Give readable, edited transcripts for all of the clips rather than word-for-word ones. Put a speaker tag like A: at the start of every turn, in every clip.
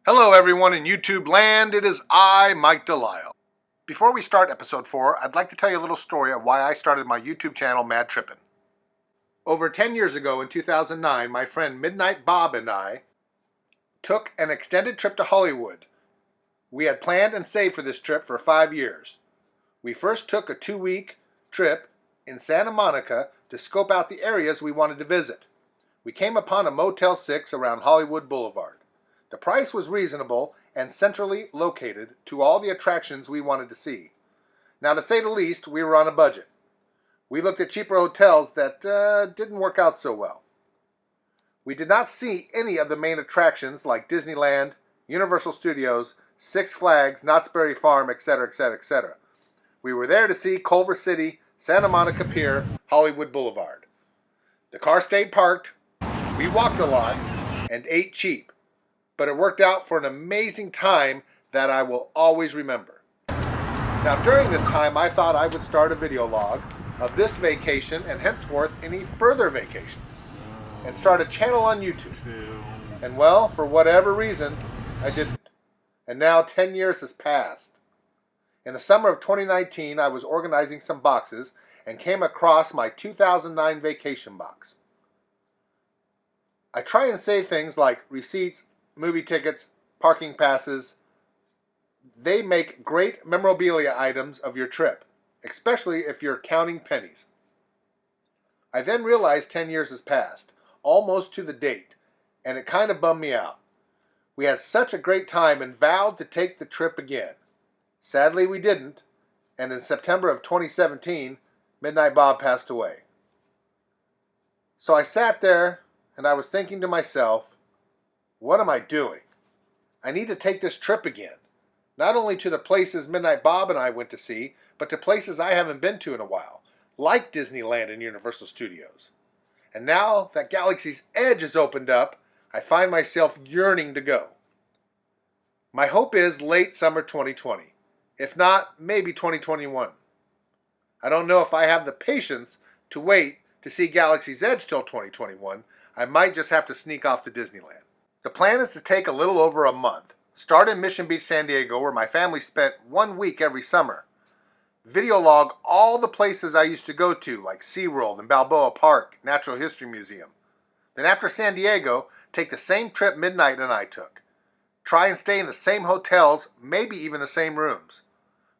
A: Hello everyone in YouTube land, it is I, Mike Delisle. Before we start episode 4, I'd like to tell you a little story of why I started my YouTube channel, MAD Trippn. Over 10 years ago in 2009, my friend Midnight Bob and I took an extended trip to Hollywood. We had planned and saved for this trip for 5 years. We first took a 2-week trip in Santa Monica to scope out the areas we wanted to visit. We came upon a Motel 6 around Hollywood Boulevard. The price was reasonable and centrally located to all the attractions we wanted to see. Now, to say the least, we were on a budget. We looked at cheaper hotels that didn't work out so well. We did not see any of the main attractions like Disneyland, Universal Studios, Six Flags, Knott's Berry Farm, etc., etc., etc. We were there to see Culver City, Santa Monica Pier, Hollywood Boulevard. The car stayed parked, we walked a lot, and ate cheap. But it worked out for an amazing time that I will always remember. Now, during this time, I thought I would start a video log of this vacation and henceforth any further vacations, and start a channel on YouTube. And well, for whatever reason, I didn't. And now 10 years has passed. In the summer of 2019, I was organizing some boxes and came across my 2009 vacation box. I try and save things like receipts, movie tickets, parking passes. They make great memorabilia items of your trip, especially if you're counting pennies. I then realized 10 years has passed, almost to the date, and it kind of bummed me out. We had such a great time and vowed to take the trip again. Sadly, we didn't, and in September of 2017, Midnight Bob passed away. So I sat there and I was thinking to myself, what am I doing? I need to take this trip again. Not only to the places Midnight Bob and I went to see, but to places I haven't been to in a while, like Disneyland and Universal Studios. And now that Galaxy's Edge has opened up, I find myself yearning to go. My hope is late summer 2020. If not, maybe 2021. I don't know if I have the patience to wait to see Galaxy's Edge till 2021. I might just have to sneak off to Disneyland. The plan is to take a little over a month. Start in Mission Beach, San Diego, where my family spent 1 week every summer. Video log all the places I used to go to, like SeaWorld and Balboa Park, Natural History Museum. Then after San Diego, take the same trip Midnight and I took. Try and stay in the same hotels, maybe even the same rooms.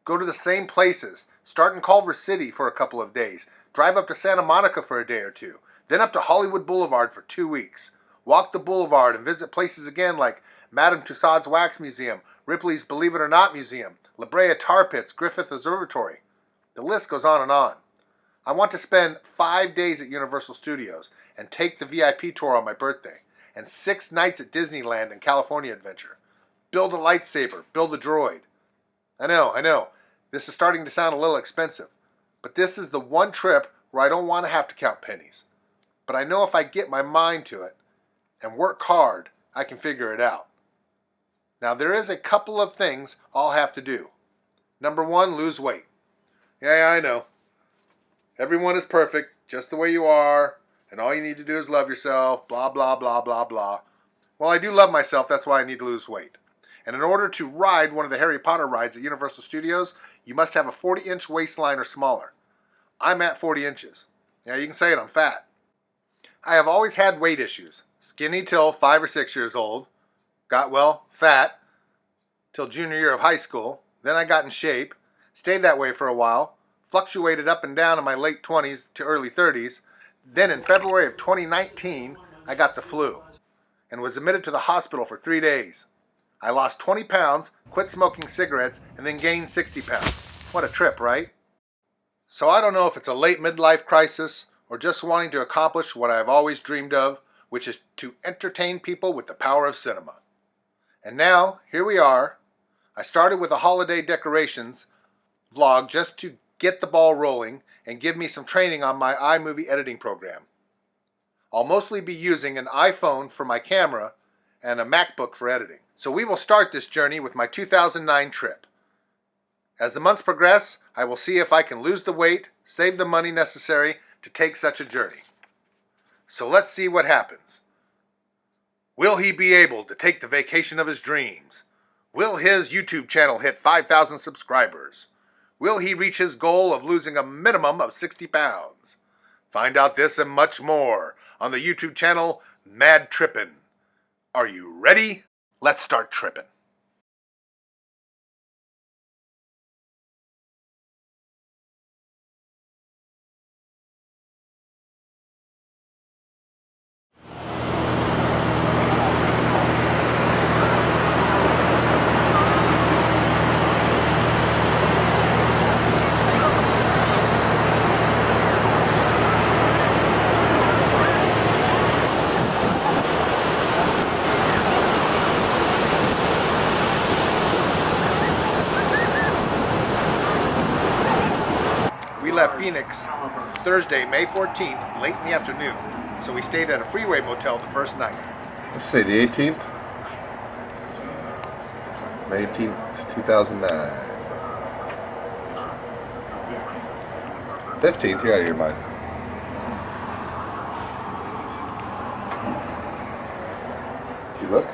A: Go to the same places. Start in Culver City for a couple of days. Drive up to Santa Monica for a day or two. Then up to Hollywood Boulevard for 2 weeks. Walk the boulevard and visit places again like Madame Tussauds Wax Museum, Ripley's Believe It or Not Museum, La Brea Tar Pits, Griffith Observatory. The list goes on and on. I want to spend 5 days at Universal Studios and take the VIP tour on my birthday, and 6 nights at Disneyland and California Adventure. Build a lightsaber, build a droid. I know, this is starting to sound a little expensive, but this is the one trip where I don't want to have to count pennies. But I know if I get my mind to it, and work hard, I can figure it out. Now, there is a couple of things I'll have to do. Number 1, lose weight. Yeah, I know. Everyone is perfect, just the way you are, and all you need to do is love yourself, blah, blah, blah, blah, blah. Well, I do love myself, that's why I need to lose weight. And in order to ride one of the Harry Potter rides at Universal Studios, you must have a 40-inch waistline or smaller. I'm at 40 inches. Yeah, you can say it, I'm fat. I have always had weight issues. Skinny till 5 or 6 years old. Got, well, fat till junior year of high school. Then I got in shape. Stayed that way for a while. Fluctuated up and down in my late 20s to early 30s. Then in February of 2019, I got the flu and was admitted to the hospital for 3 days. I lost 20 pounds, quit smoking cigarettes, and then gained 60 pounds. What a trip, right? So I don't know if it's a late midlife crisis or just wanting to accomplish what I've always dreamed of, which is to entertain people with the power of cinema. And now, here we are. I started with a holiday decorations vlog just to get the ball rolling and give me some training on my iMovie editing program. I'll mostly be using an iPhone for my camera and a MacBook for editing. So we will start this journey with my 2009 trip. As the months progress, I will see if I can lose the weight, save the money necessary to take such a journey. So let's see what happens. Will he be able to take the vacation of his dreams? Will his YouTube channel hit 5,000 subscribers? Will he reach his goal of losing a minimum of 60 pounds? Find out this and much more on the YouTube channel MAD Trippn. Are you ready? Let's start tripping. We left Phoenix Thursday, May 14th, late in the afternoon, so we stayed at a freeway motel the first night.
B: Let's say the 18th, May 18th, 2009. 15th, you're out of your mind. You look?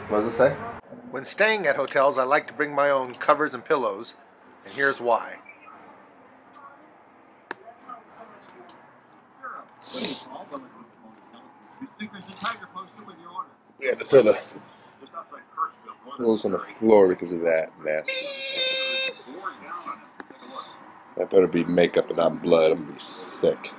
B: What does it say?
A: When staying at hotels, I like to bring my own covers and pillows, and here's why.
B: We had to throw the pillows on the floor because of that nasty. That better be makeup and not blood. I'm gonna be sick.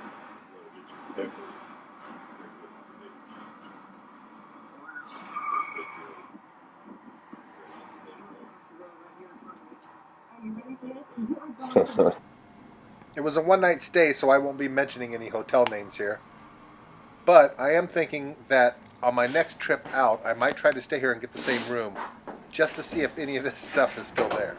A: It was a one-night stay, so I won't be mentioning any hotel names here. But I am thinking that on my next trip out, I might try to stay here and get the same room, just to see if any of this stuff is still there.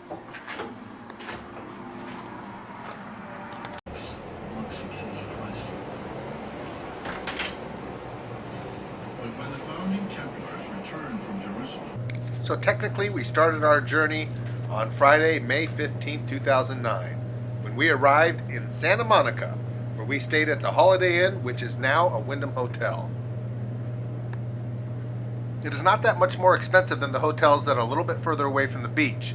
A: So technically, we started our journey on Friday, May 15th, 2009, when we arrived in Santa Monica, where we stayed at the Holiday Inn, which is now a Wyndham Hotel. It is not that much more expensive than the hotels that are a little bit further away from the beach,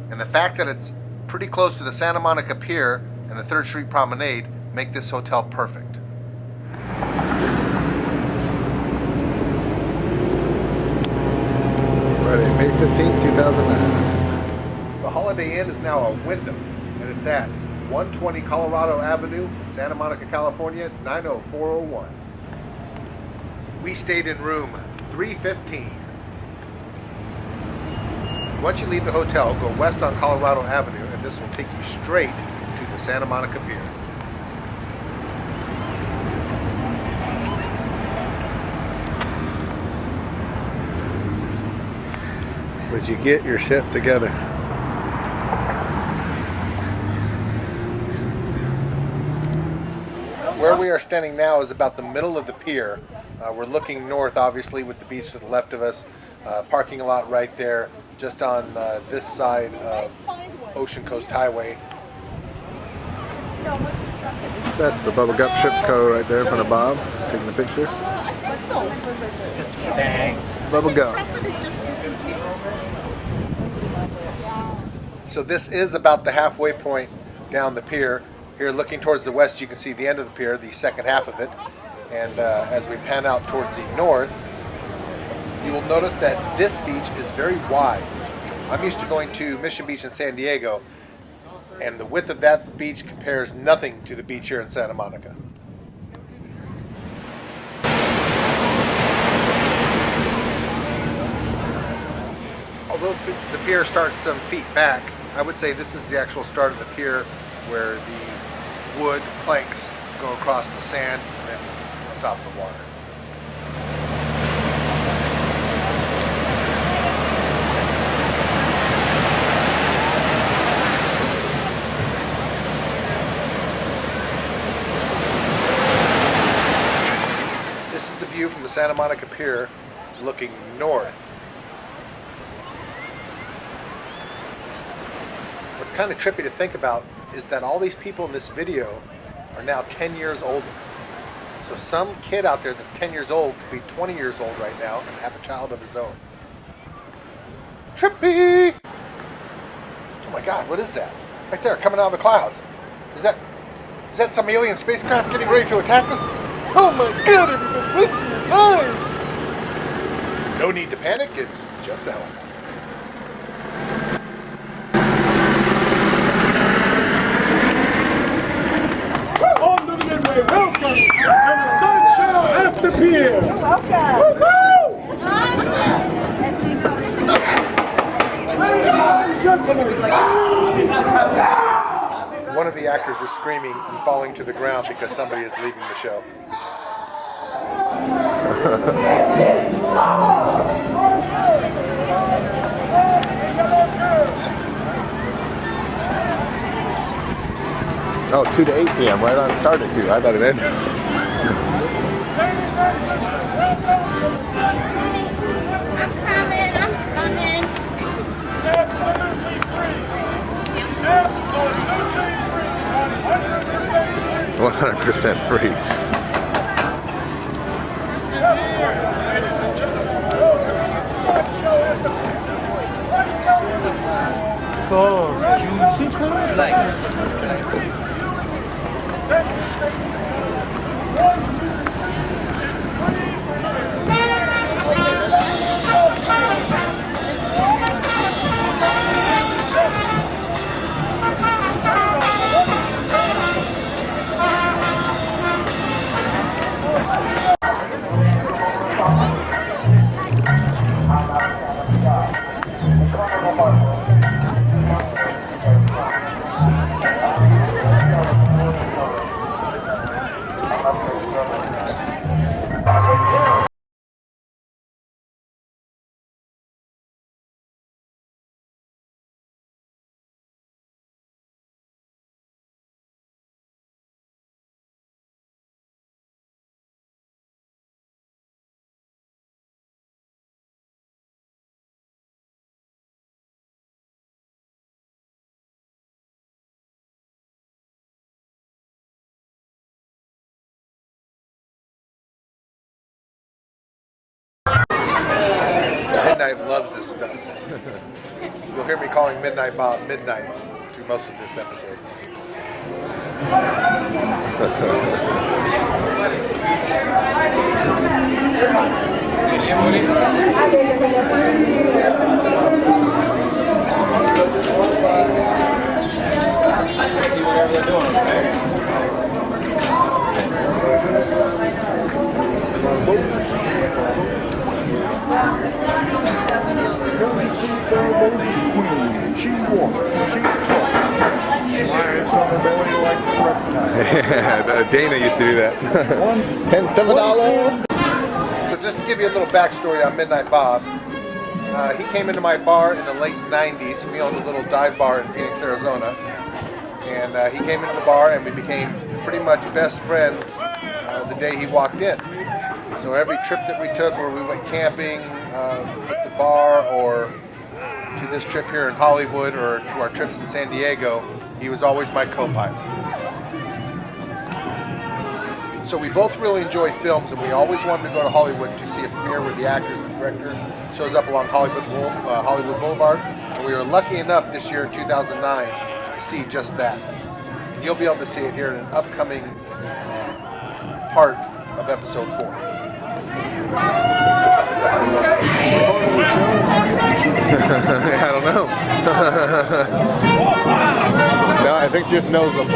A: and the fact that it's pretty close to the Santa Monica Pier and the 3rd Street Promenade make this hotel perfect.
B: Friday, May 15th, 2009.
A: The Holiday Inn is now a Wyndham, and it's at 120 Colorado Avenue, Santa Monica, California, 90401. We stayed in room 315. Once you leave the hotel, go west on Colorado Avenue, and this will take you straight to the Santa Monica Pier.
B: Would you get your shit together?
A: Where we are standing now is about the middle of the pier. We're looking north, obviously, with the beach to the left of us. Parking lot right there, just on this side of Ocean Coast Highway.
B: That's the Bubble Gum Ship Co. right there in front of Bob, taking the picture. Bubble Gum.
A: So this is about the halfway point down the pier. Here, looking towards the west, you can see the end of the pier, the second half of it. And as we pan out towards the north, you will notice that this beach is very wide. I'm used to going to Mission Beach in San Diego, and the width of that beach compares nothing to the beach here in Santa Monica. Although the pier starts some feet back, I would say this is the actual start of the pier where the wood planks go across the sand and then on top of the water. This is the view from the Santa Monica Pier looking north. What's kind of trippy to think about is that all these people in this video are now 10 years older. So some kid out there that's 10 years old could be 20 years old right now and have a child of his own. Trippy! Oh my God, what is that? Right there, coming out of the clouds. Is that some alien spacecraft getting ready to attack us? Oh my God, everybody, run for your lives! No need to panic, it's just a helicopter.
C: On to the Midway, welcome to the Sideshow After Pier!
D: You're welcome!
C: Ladies and gentlemen!
A: One of the actors is screaming and falling to the ground because somebody is leaving the show.
B: Oh, 2 to 8 p.m. Right on. Started at 2. I thought it ended.
D: I'm coming.
C: Absolutely free! Absolutely free!
B: 100% free.
C: Ladies and gentlemen, welcome to the Sideshow After Pier!
A: Midnight loves this stuff. You'll hear me calling Midnight Bob Midnight through most of this episode.
E: See whatever they're doing, okay?
C: She walks, she talks, slides on her belly like a reptile.
B: Yeah, Dana used to do that. $10.
A: So just to give you a little backstory on Midnight Bob, he came into my bar in the late 90s. We owned a little dive bar in Phoenix, Arizona. And he came into the bar and we became pretty much best friends the day he walked in. So every trip that we took, where we went camping at the bar, or to this trip here in Hollywood, or to our trips in San Diego, he was always my co-pilot. So we both really enjoy films, and we always wanted to go to Hollywood to see a premiere where the actors and director shows up along Hollywood Boulevard. And we were lucky enough this year in 2009 to see just that. And you'll be able to see it here in an upcoming part of episode 4.
B: I don't know. No, I think she just knows them.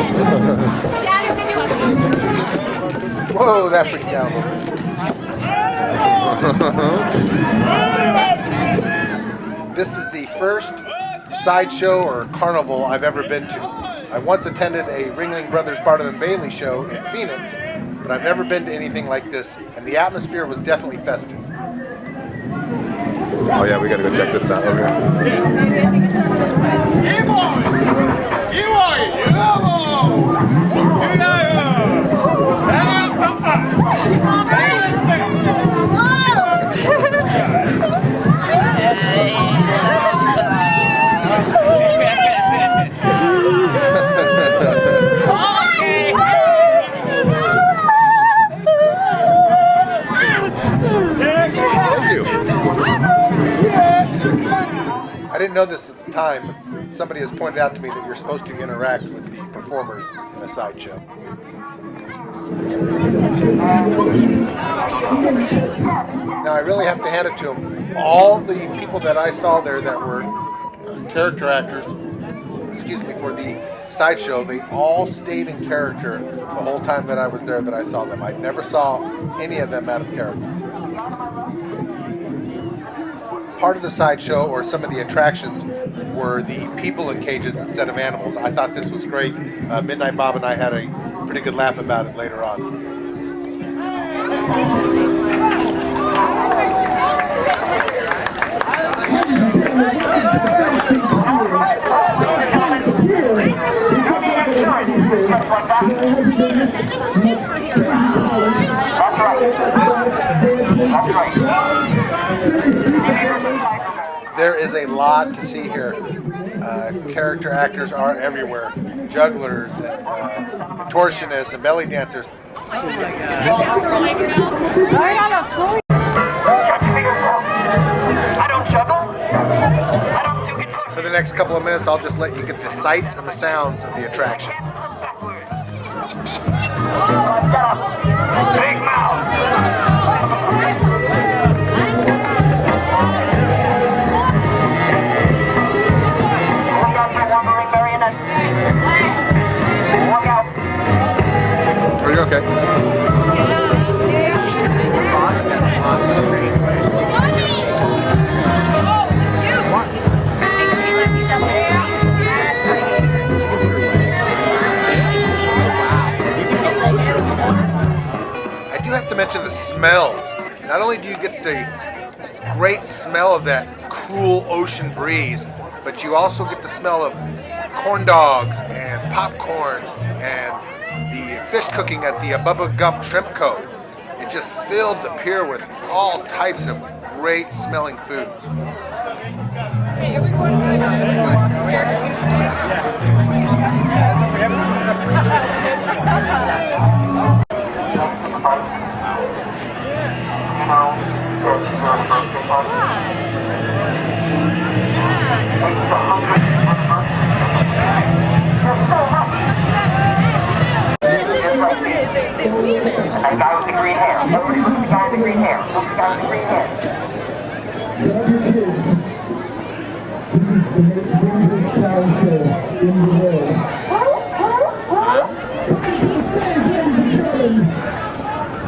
A: Whoa, that freaked me out a little bit. This is the first sideshow or carnival I've ever been to. I once attended a Ringling Brothers Barnum and Bailey show in Phoenix, but I've never been to anything like this, and the atmosphere was definitely festive.
B: Oh yeah, we gotta go check this out. Okay.
A: didn't know this at the time, but somebody has pointed out to me that you're supposed to interact with the performers in a sideshow. Now I really have to hand it to them. All the people that I saw there that were character actors, for the sideshow, they all stayed in character the whole time that I was there that I saw them. I never saw any of them out of character. Part of the sideshow, or some of the attractions, were the people in cages instead of animals. I thought this was great. Midnight Bob and I had a pretty good laugh about it later on. There is a lot to see here. Character actors are everywhere. Jugglers and contortionists and belly dancers. For the next couple of minutes, I'll just let you get the sights and the sounds of the attraction.
F: Big mouth.
A: Are you okay? I do have to mention the smells. Not only do you get the great smell of that cool ocean breeze, but you also get the smell of corn dogs and popcorn and the fish cooking at the Bubba Gump Shrimp Co. It just filled the pier with all types of great smelling foods.
F: That guy with the green hair. Everybody look at the guy with the green hair. Look at the guy with the green hair.
C: This is the most dangerous cow show in the world.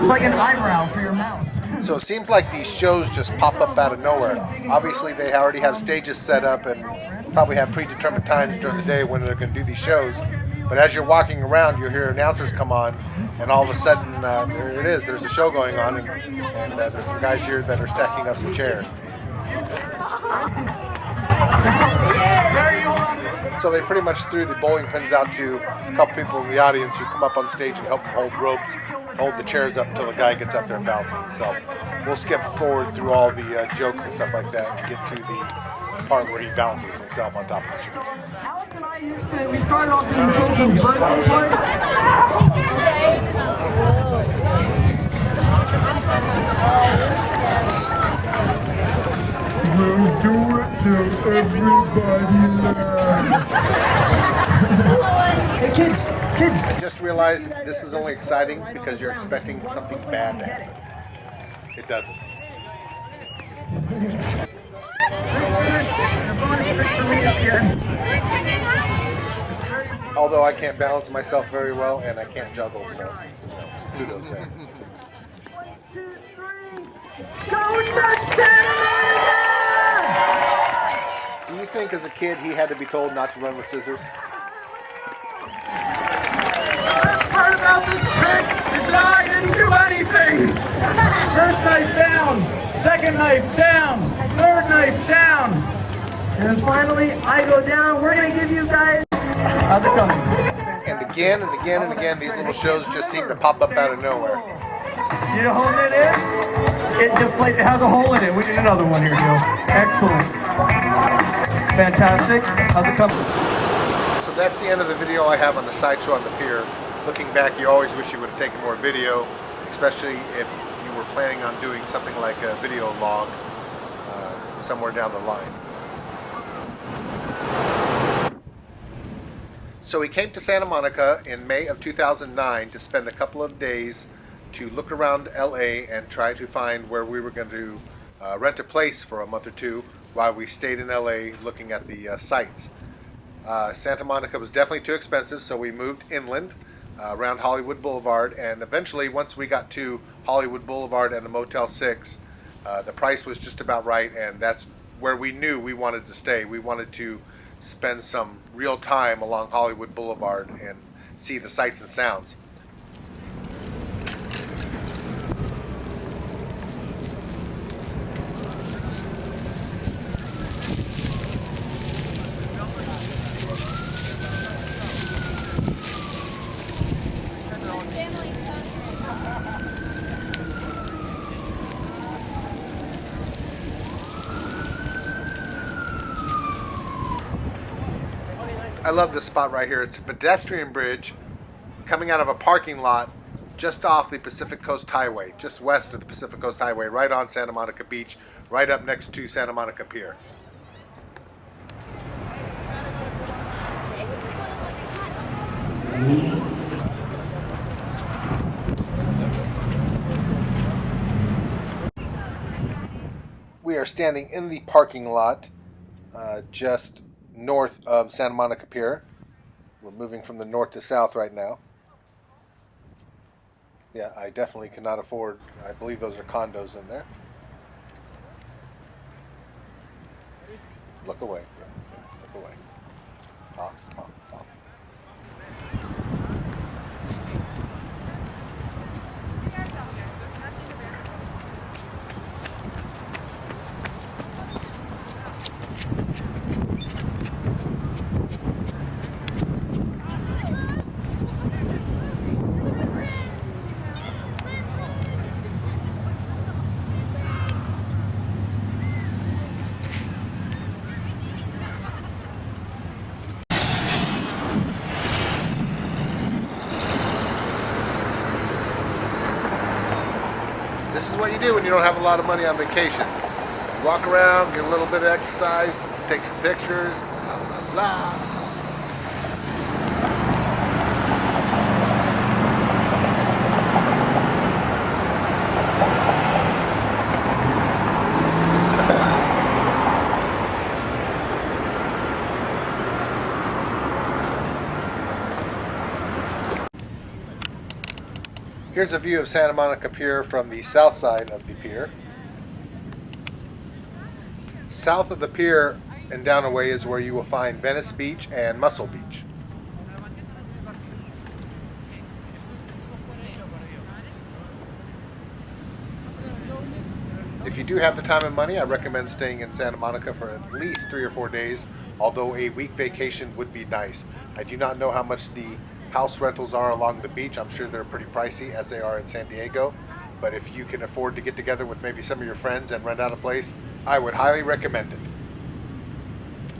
G: Like an eyebrow for your mouth.
A: So it seems like these shows just pop up out of nowhere. Obviously they already have stages set up and probably have predetermined times during the day when they're going to do these shows. But as you're walking around, you'll hear announcers come on, and all of a sudden, there it is. There's a show going on, and there's some guys here that are stacking up some chairs. So they pretty much threw the bowling pins out to a couple people in the audience who come up on stage and help them hold ropes, hold the chairs up until the guy gets up there and balances himself. We'll skip forward through all the jokes and stuff like that and get to the part where he balances himself on top of the chairs.
G: Alex and I we started off doing children's birthday party.
C: We'll do it till everybody laughs.
G: Hey kids!
A: I just realized this is only exciting because you're expecting something bad to happen. It doesn't. Although I can't balance myself very well and I can't juggle, so kudos there.
G: 1, 2, 3. Go nuts, Santa Monica!
A: Do you think as a kid he had to be told not to run with scissors?
H: The best part about this trick is that I didn't do anything. First knife down, second knife down, third knife down.
G: And finally, I go down. We're going to give you guys... How's it coming?
A: And again and again and again, these little shows just seem to pop up out of nowhere.
G: You know hold it in? It deflates. It has a hole in it. We need another one here, Joe. Excellent. Fantastic. How's it coming?
A: So that's the end of the video I have on the sideshow on the pier. Looking back, you always wish you would have taken more video, especially if you were planning on doing something like a video log somewhere down the line. So we came to Santa Monica in May of 2009 to spend a couple of days to look around LA and try to find where we were going to rent a place for a month or two while we stayed in LA looking at the sites. Santa Monica was definitely too expensive, so we moved inland around Hollywood Boulevard, and eventually once we got to Hollywood Boulevard and the Motel 6, the price was just about right, and that's where we knew we wanted to stay. We wanted to spend some real time along Hollywood Boulevard and see the sights and sounds. I love this spot right here. It's a pedestrian bridge coming out of a parking lot just off the Pacific Coast Highway, just west of the Pacific Coast Highway, right on Santa Monica Beach, right up next to Santa Monica Pier. We are standing in the parking lot just north of Santa Monica Pier. We're moving from the north to south right now. Yeah, I definitely cannot afford, I believe those are condos in there. Look away, look away. Ah, ah, ah. This is what you do when you don't have a lot of money on vacation. You walk around, get a little bit of exercise, take some pictures, blah, blah, blah. Here's a view of Santa Monica Pier from the south side of the pier. South of the pier and down a way is where you will find Venice Beach and Muscle Beach. If you do have the time and money, I recommend staying in Santa Monica for at least 3 or 4 days, although a week vacation would be nice. I do not know how much the house rentals are along the beach. I'm sure they're pretty pricey, as they are in San Diego, but if you can afford to get together with maybe some of your friends and rent out a place, I would highly recommend it.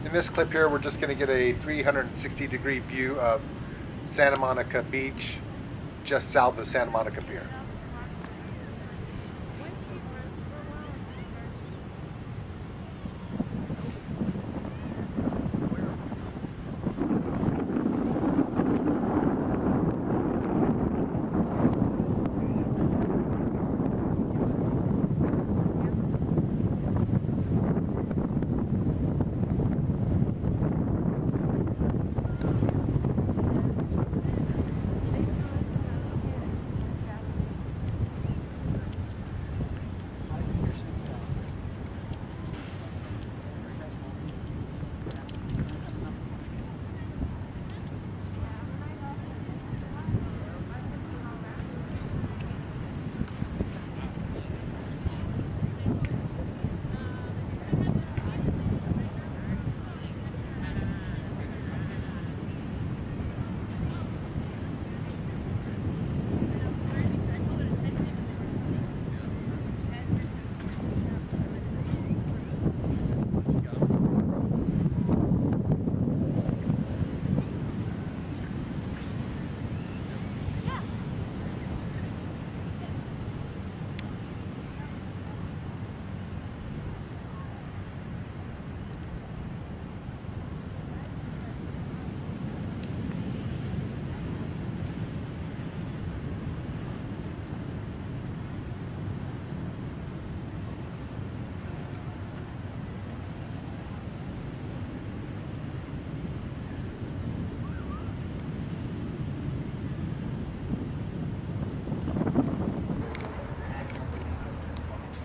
A: In this clip here, we're just going to get a 360-degree view of Santa Monica Beach, just south of Santa Monica Pier.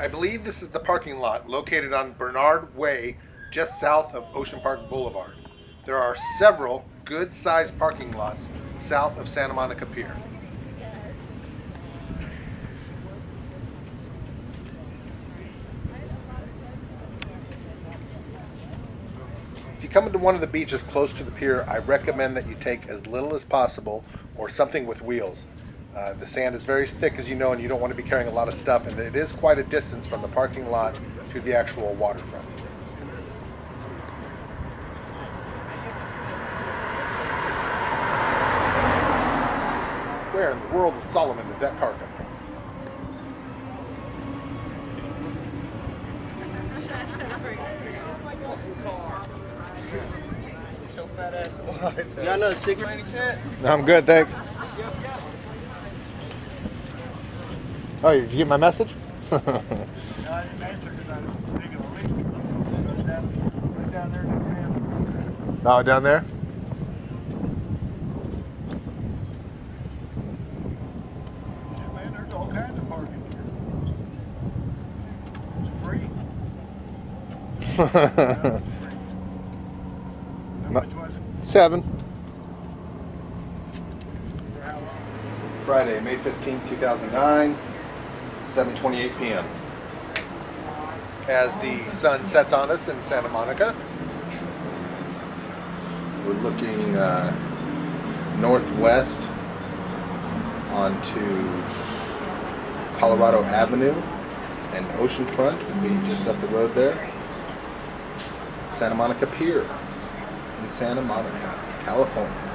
A: I believe this is the parking lot located on Bernard Way, just south of Ocean Park Boulevard. There are several good-sized parking lots south of Santa Monica Pier. If you come into one of the beaches close to the pier, I recommend that you take as little as possible or something with wheels. The sand is very thick, as you know, and you don't want to be carrying a lot of stuff, and it is quite a distance from the parking lot to the actual waterfront. Where in the world of Solomon did that car come from?
E: You got another ticket by any chance?
A: I'm good, thanks. Oh, did you get my message?
C: I didn't answer because I was digging a leak. Down there in the
A: Oh, down there?
C: Yeah, man, there's all kinds of parking here. It's free. How much was it?
A: 7.
C: For how long?
A: Friday, May 15, 2009, 7:28 p.m. As the sun sets on us in Santa Monica, we're looking northwest onto Colorado Avenue and Oceanfront would be just up the road there. Santa Monica Pier in Santa Monica, California.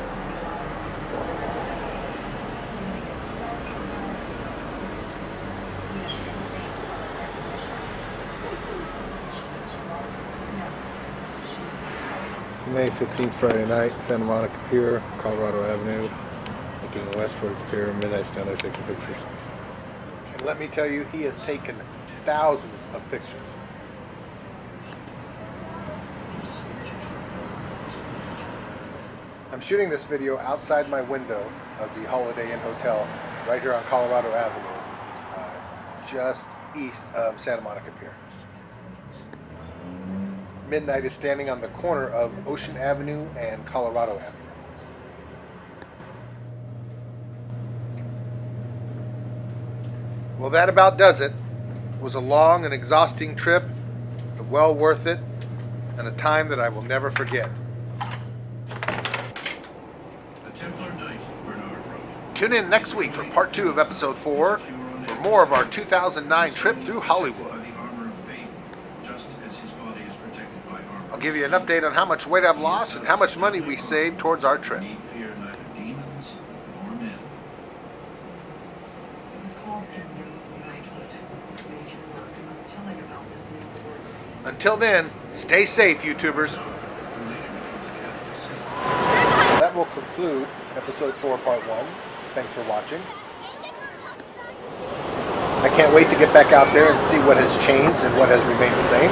A: May 15th, Friday night, Santa Monica Pier, Colorado Avenue, looking west towards the pier, midnight stand there taking pictures. And let me tell you, he has taken thousands of pictures. I'm shooting this video outside my window of the Holiday Inn Hotel right here on Colorado Avenue, just east of Santa Monica Pier. Midnight is standing on the corner of Ocean Avenue and Colorado Avenue. Well, that about does it. It was a long and exhausting trip, but well worth it, and a time that I will never forget. Tune in next week for part 2 of episode 4 for more of our 2009 trip through Hollywood. I'll give you an update on how much weight I've lost and how much money we saved towards our trip. Until then, stay safe, YouTubers. That will conclude episode 4, part 1. Thanks for watching. I can't wait to get back out there and see what has changed and what has remained the same.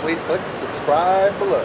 A: Please click subscribe below.